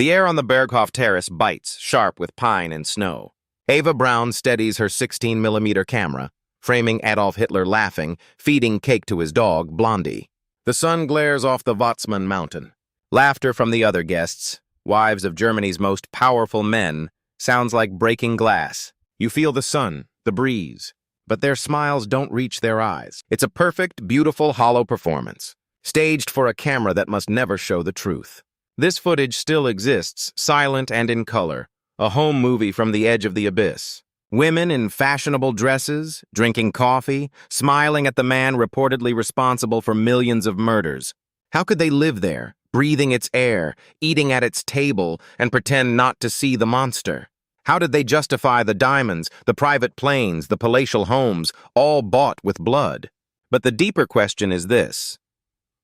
The air on the Berghof terrace bites, sharp with pine and snow. Eva Braun steadies her 16mm camera, framing Adolf Hitler laughing, feeding cake to his dog, Blondi. The sun glares off the Watzmann mountain. Laughter from the other guests, wives of Germany's most powerful men, sounds like breaking glass. You feel the sun, the breeze, but their smiles don't reach their eyes. It's a perfect, beautiful, hollow performance, staged for a camera that must never show the truth. This footage still exists, silent and in color, a home movie from the edge of the abyss. Women in fashionable dresses, drinking coffee, smiling at the man reportedly responsible for millions of murders. How could they live there, breathing its air, eating at its table, and pretend not to see the monster? How did they justify the diamonds, the private planes, the palatial homes, all bought with blood? But the deeper question is this: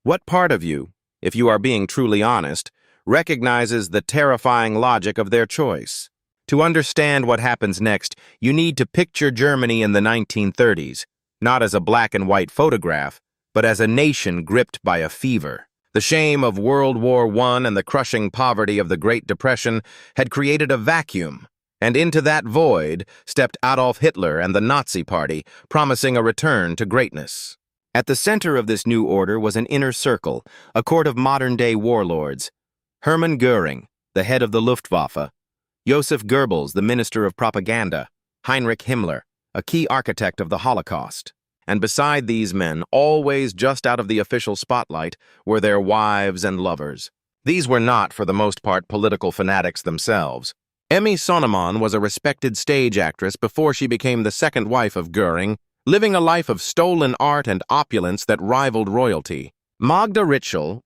what part of you, if you are being truly honest, recognizes the terrifying logic of their choice? To understand what happens next, you need to picture Germany in the 1930s, not as a black and white photograph, but as a nation gripped by a fever. The shame of World War I and the crushing poverty of the Great Depression had created a vacuum, and into that void stepped Adolf Hitler and the Nazi Party, promising a return to greatness. At the center of this new order was an inner circle, a court of modern-day warlords. Hermann Göring, the head of the Luftwaffe; Joseph Goebbels, the minister of propaganda; Heinrich Himmler, a key architect of the Holocaust. And beside these men, always just out of the official spotlight, were their wives and lovers. These were not, for the most part, political fanatics themselves. Emmy was a respected stage actress before she became the second wife of Göring, living a life of stolen art and opulence that rivaled royalty. Magda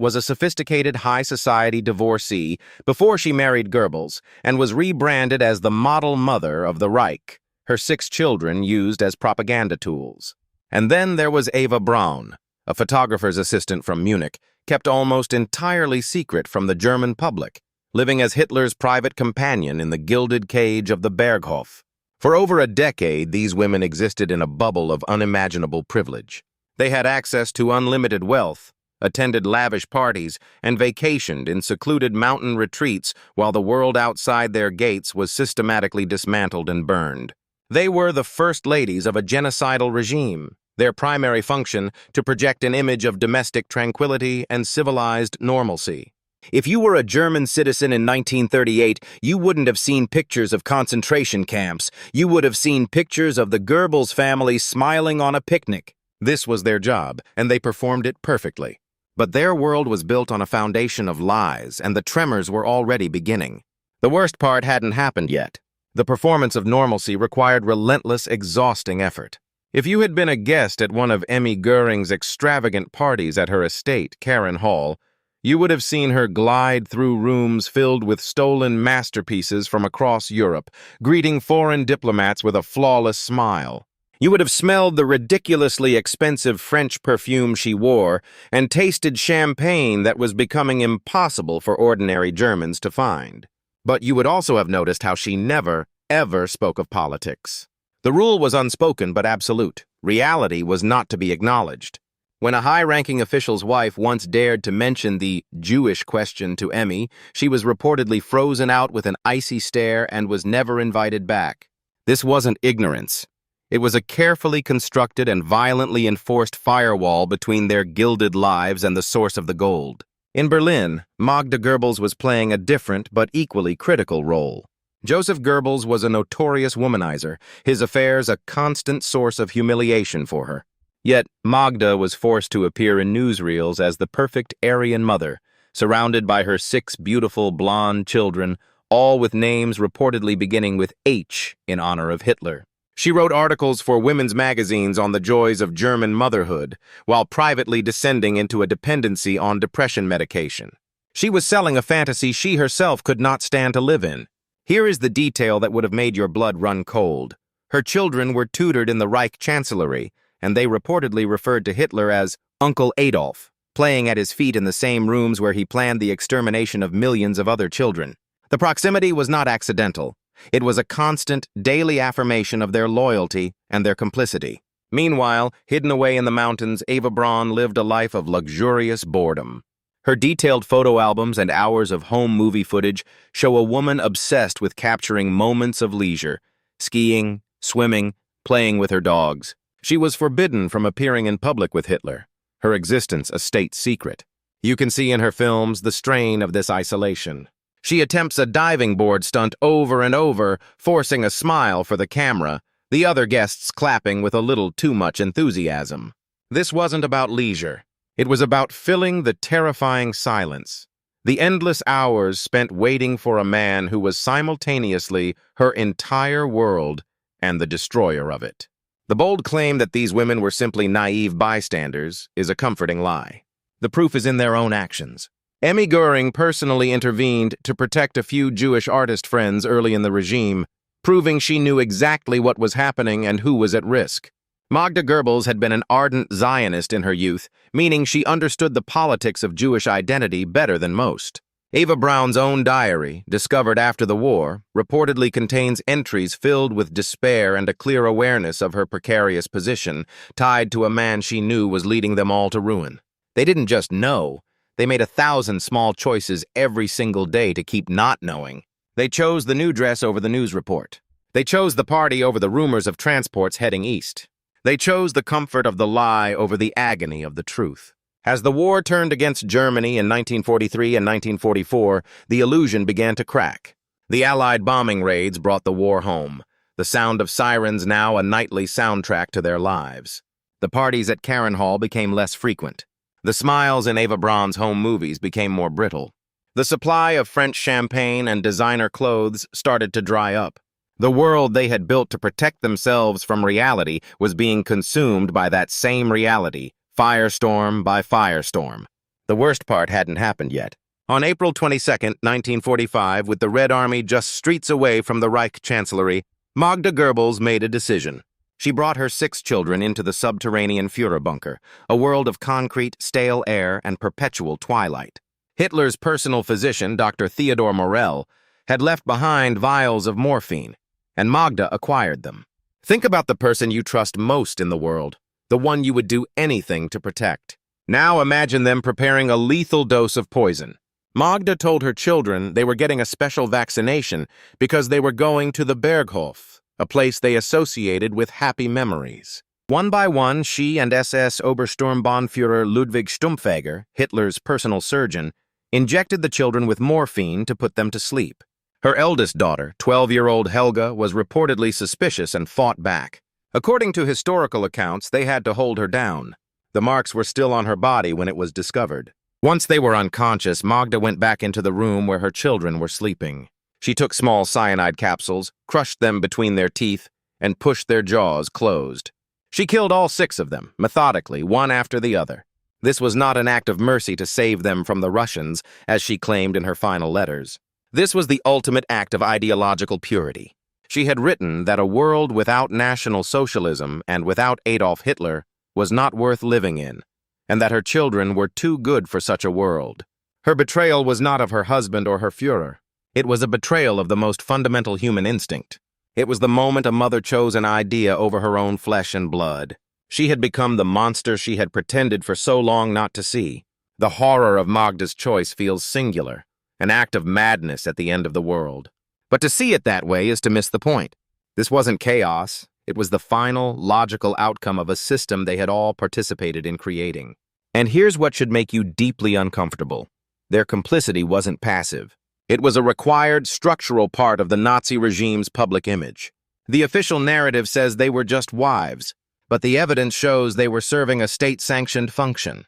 was a sophisticated high society divorcee before she married Goebbels and was rebranded as the model mother of the Reich, her 6 children used as propaganda tools. And then there was Eva Braun, a photographer's assistant from Munich, kept almost entirely secret from the German public, living as Hitler's private companion in the gilded cage of the Berghof. For over a decade, these women existed in a bubble of unimaginable privilege. They had access to unlimited wealth, attended lavish parties, and vacationed in secluded mountain retreats while the world outside their gates was systematically dismantled and burned. They were the first ladies of a genocidal regime, their primary function to project an image of domestic tranquility and civilized normalcy. If you were a German citizen in 1938, you wouldn't have seen pictures of concentration camps. You would have seen pictures of the Goebbels family smiling on a picnic. This was their job, and they performed it perfectly. But their world was built on a foundation of lies, and the tremors were already beginning. The worst part hadn't happened yet. The performance of normalcy required relentless, exhausting effort. If you had been a guest at one of Emmy Göring's extravagant parties at her estate, Karen Hall, you would have seen her glide through rooms filled with stolen masterpieces from across Europe, greeting foreign diplomats with a flawless smile. You would have smelled the ridiculously expensive French perfume she wore and tasted champagne that was becoming impossible for ordinary Germans to find. But you would also have noticed how she never, ever spoke of politics. The rule was unspoken but absolute. Reality was not to be acknowledged. When a high-ranking official's wife once dared to mention the Jewish question to Emmy, she was reportedly frozen out with an icy stare and was never invited back. This wasn't ignorance. It was a carefully constructed and violently enforced firewall between their gilded lives and the source of the gold. In Berlin, Magda Goebbels was playing a different but equally critical role. Joseph Goebbels was a notorious womanizer, his affairs a constant source of humiliation for her. Yet Magda was forced to appear in newsreels as the perfect Aryan mother, surrounded by her 6 beautiful blonde children, all with names reportedly beginning with H in honor of Hitler. She wrote articles for women's magazines on the joys of German motherhood, while privately descending into a dependency on depression medication. She was selling a fantasy she herself could not stand to live in. Here is the detail that would have made your blood run cold. Her children were tutored in the Reich Chancellery, and they reportedly referred to Hitler as Uncle Adolf, playing at his feet in the same rooms where he planned the extermination of millions of other children. The proximity was not accidental. It was a constant, daily affirmation of their loyalty and their complicity. Meanwhile, hidden away in the mountains, Eva Braun lived a life of luxurious boredom. Her detailed photo albums and hours of home movie footage show a woman obsessed with capturing moments of leisure, skiing, swimming, playing with her dogs. She was forbidden from appearing in public with Hitler, her existence a state secret. You can see in her films the strain of this isolation. She attempts a diving board stunt over and over, forcing a smile for the camera, the other guests clapping with a little too much enthusiasm. This wasn't about leisure. It was about filling the terrifying silence, the endless hours spent waiting for a man who was simultaneously her entire world and the destroyer of it. The bold claim that these women were simply naive bystanders is a comforting lie. The proof is in their own actions. Emmy Göring personally intervened to protect a few Jewish artist friends early in the regime, proving she knew exactly what was happening and who was at risk. Magda Goebbels had been an ardent Zionist in her youth, meaning she understood the politics of Jewish identity better than most. Eva Braun's own diary, discovered after the war, reportedly contains entries filled with despair and a clear awareness of her precarious position, tied to a man she knew was leading them all to ruin. They didn't just know, they made 1,000 small choices every single day to keep not knowing. They chose the new dress over the news report. They chose the party over the rumors of transports heading east. They chose the comfort of the lie over the agony of the truth. As the war turned against Germany in 1943 and 1944, the illusion began to crack. The Allied bombing raids brought the war home, the sound of sirens now a nightly soundtrack to their lives. The parties at Karen Hall became less frequent. The smiles in Eva Braun's home movies became more brittle. The supply of French champagne and designer clothes started to dry up. The world they had built to protect themselves from reality was being consumed by that same reality, firestorm by firestorm. The worst part hadn't happened yet. On April 22, 1945, with the Red Army just streets away from the Reich Chancellery, Magda Goebbels made a decision. She brought her 6 children into the subterranean Führer bunker, a world of concrete, stale air, and perpetual twilight. Hitler's personal physician, Dr. Theodor Morell, had left behind vials of morphine, and Magda acquired them. Think about the person you trust most in the world, the one you would do anything to protect. Now imagine them preparing a lethal dose of poison. Magda told her children they were getting a special vaccination because they were going to the Berghof, a place they associated with happy memories. One by one, she and SS Obersturmbannführer Ludwig Stumpfegger, Hitler's personal surgeon, injected the children with morphine to put them to sleep. Her eldest daughter, 12-year-old Helga, was reportedly suspicious and fought back. According to historical accounts, they had to hold her down. The marks were still on her body when it was discovered. Once they were unconscious, Magda went back into the room where her children were sleeping. She took small cyanide capsules, crushed them between their teeth, and pushed their jaws closed. She killed all 6 of them, methodically, one after the other. This was not an act of mercy to save them from the Russians, as she claimed in her final letters. This was the ultimate act of ideological purity. She had written that a world without National Socialism and without Adolf Hitler was not worth living in, and that her children were too good for such a world. Her betrayal was not of her husband or her Führer. It was a betrayal of the most fundamental human instinct. It was the moment a mother chose an idea over her own flesh and blood. She had become the monster she had pretended for so long not to see. The horror of Magda's choice feels singular, an act of madness at the end of the world. But to see it that way is to miss the point. This wasn't chaos. It was the final, logical outcome of a system they had all participated in creating. And here's what should make you deeply uncomfortable. Their complicity wasn't passive. It was a required, structural part of the Nazi regime's public image. The official narrative says they were just wives, but the evidence shows they were serving a state-sanctioned function.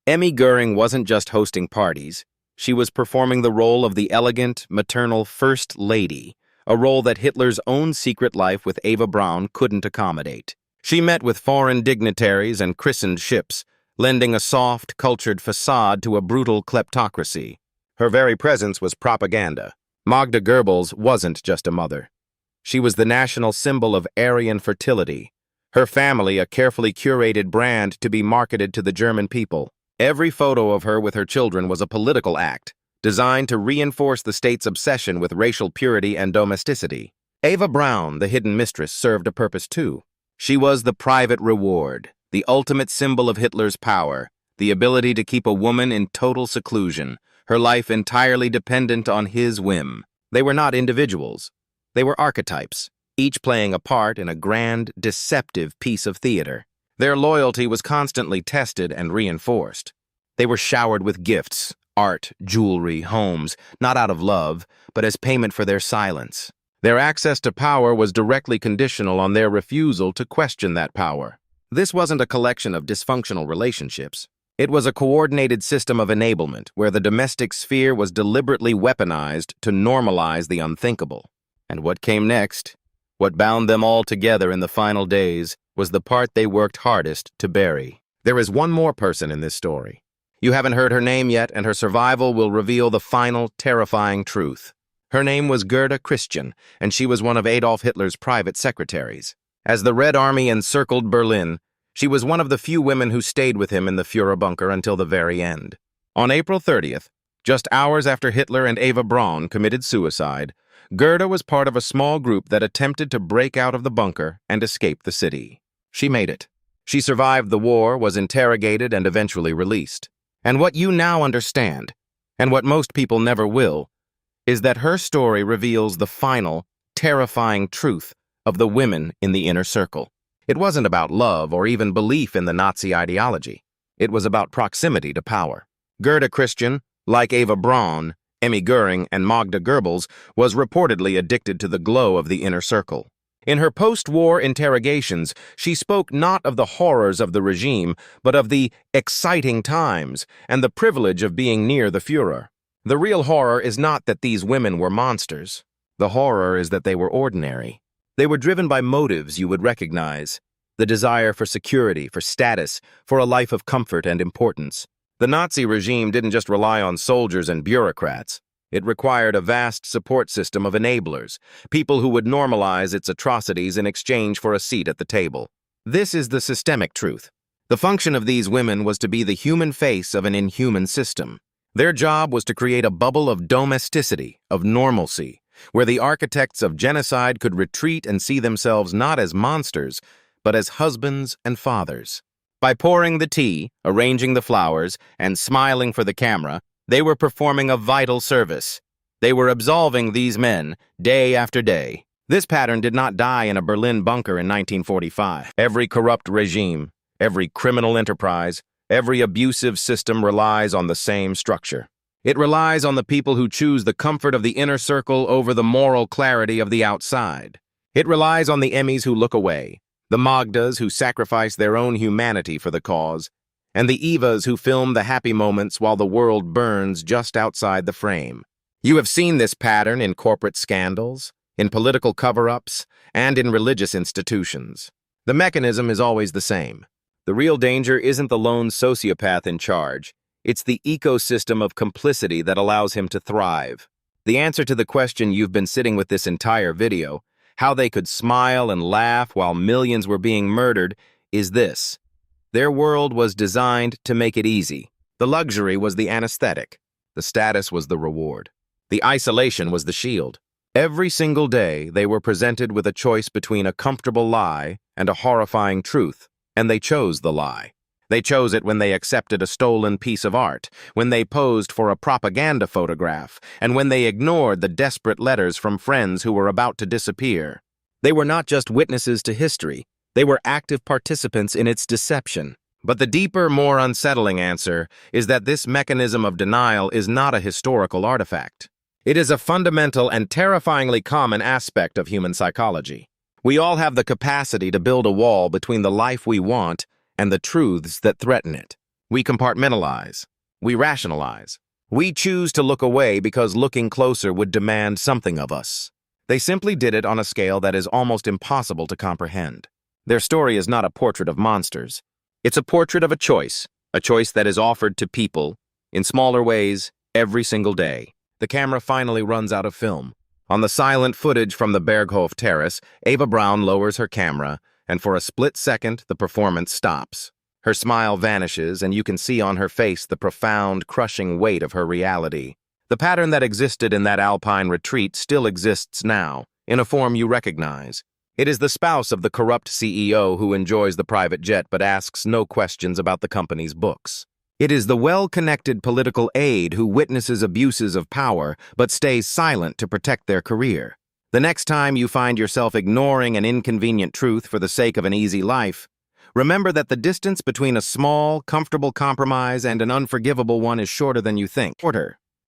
Emmy Göring wasn't just hosting parties. She was performing the role of the elegant, maternal First Lady, a role that Hitler's own secret life with Eva Braun couldn't accommodate. She met with foreign dignitaries and christened ships, lending a soft, cultured facade to a brutal kleptocracy. Her very presence was propaganda. Magda Goebbels wasn't just a mother. She was the national symbol of Aryan fertility. Her family, a carefully curated brand to be marketed to the German people. Every photo of her with her children was a political act, designed to reinforce the state's obsession with racial purity and domesticity. Eva Braun, the hidden mistress, served a purpose too. She was the private reward, the ultimate symbol of Hitler's power, the ability to keep a woman in total seclusion, her life entirely dependent on his whim. They were not individuals. They were archetypes, each playing a part in a grand, deceptive piece of theater. Their loyalty was constantly tested and reinforced. They were showered with gifts, art, jewelry, homes, not out of love, but as payment for their silence. Their access to power was directly conditional on their refusal to question that power. This wasn't a collection of dysfunctional relationships. It was a coordinated system of enablement where the domestic sphere was deliberately weaponized to normalize the unthinkable. And what came next, what bound them all together in the final days, was the part they worked hardest to bury. There is one more person in this story. You haven't heard her name yet, and her survival will reveal the final, terrifying truth. Her name was Gerda Christian, and she was one of Adolf Hitler's private secretaries. As the Red Army encircled Berlin, she was one of the few women who stayed with him in the Führer bunker until the very end. On April 30th, just hours after Hitler and Eva Braun committed suicide, Gerda was part of a small group that attempted to break out of the bunker and escape the city. She made it. She survived the war, was interrogated, and eventually released. And what you now understand, and what most people never will, is that her story reveals the final, terrifying truth of the women in the inner circle. It wasn't about love or even belief in the Nazi ideology. It was about proximity to power. Gerda Christian, like Eva Braun, Emmy Göring, and Magda Goebbels, was reportedly addicted to the glow of the inner circle. In her post-war interrogations, she spoke not of the horrors of the regime, but of the exciting times and the privilege of being near the Führer. The real horror is not that these women were monsters. The horror is that they were ordinary. They were driven by motives you would recognize, the desire for security, for status, for a life of comfort and importance. The Nazi regime didn't just rely on soldiers and bureaucrats. It required a vast support system of enablers, people who would normalize its atrocities in exchange for a seat at the table. This is the systemic truth. The function of these women was to be the human face of an inhuman system. Their job was to create a bubble of domesticity, of normalcy, where the architects of genocide could retreat and see themselves not as monsters, but as husbands and fathers. By pouring the tea, arranging the flowers, and smiling for the camera, they were performing a vital service. They were absolving these men day after day. This pattern did not die in a Berlin bunker in 1945. Every corrupt regime, every criminal enterprise, every abusive system relies on the same structure. It relies on the people who choose the comfort of the inner circle over the moral clarity of the outside. It relies on the Emmys who look away, the Magdas who sacrifice their own humanity for the cause, and the Evas who film the happy moments while the world burns just outside the frame. You have seen this pattern in corporate scandals, in political cover-ups, and in religious institutions. The mechanism is always the same. The real danger isn't the lone sociopath in charge. It's the ecosystem of complicity that allows him to thrive. The answer to the question you've been sitting with this entire video, how they could smile and laugh while millions were being murdered, is this. Their world was designed to make it easy. The luxury was the anesthetic. The status was the reward. The isolation was the shield. Every single day, they were presented with a choice between a comfortable lie and a horrifying truth, and they chose the lie. They chose it when they accepted a stolen piece of art, when they posed for a propaganda photograph, and when they ignored the desperate letters from friends who were about to disappear. They were not just witnesses to history. They were active participants in its deception. But the deeper, more unsettling answer is that this mechanism of denial is not a historical artifact. It is a fundamental and terrifyingly common aspect of human psychology. We all have the capacity to build a wall between the life we want and the truths that threaten it. We compartmentalize. We rationalize. We choose to look away because looking closer would demand something of us. They simply did it on a scale that is almost impossible to comprehend. Their story is not a portrait of monsters. It's a portrait of a choice that is offered to people, in smaller ways, every single day. The camera finally runs out of film. On the silent footage from the Berghof terrace, Eva Braun lowers her camera, and for a split second, the performance stops. Her smile vanishes, and you can see on her face the profound, crushing weight of her reality. The pattern that existed in that alpine retreat still exists now, in a form you recognize. It is the spouse of the corrupt CEO who enjoys the private jet but asks no questions about the company's books. It is the well-connected political aide who witnesses abuses of power but stays silent to protect their career. The next time you find yourself ignoring an inconvenient truth for the sake of an easy life, remember that the distance between a small, comfortable compromise and an unforgivable one is shorter than you think. Order.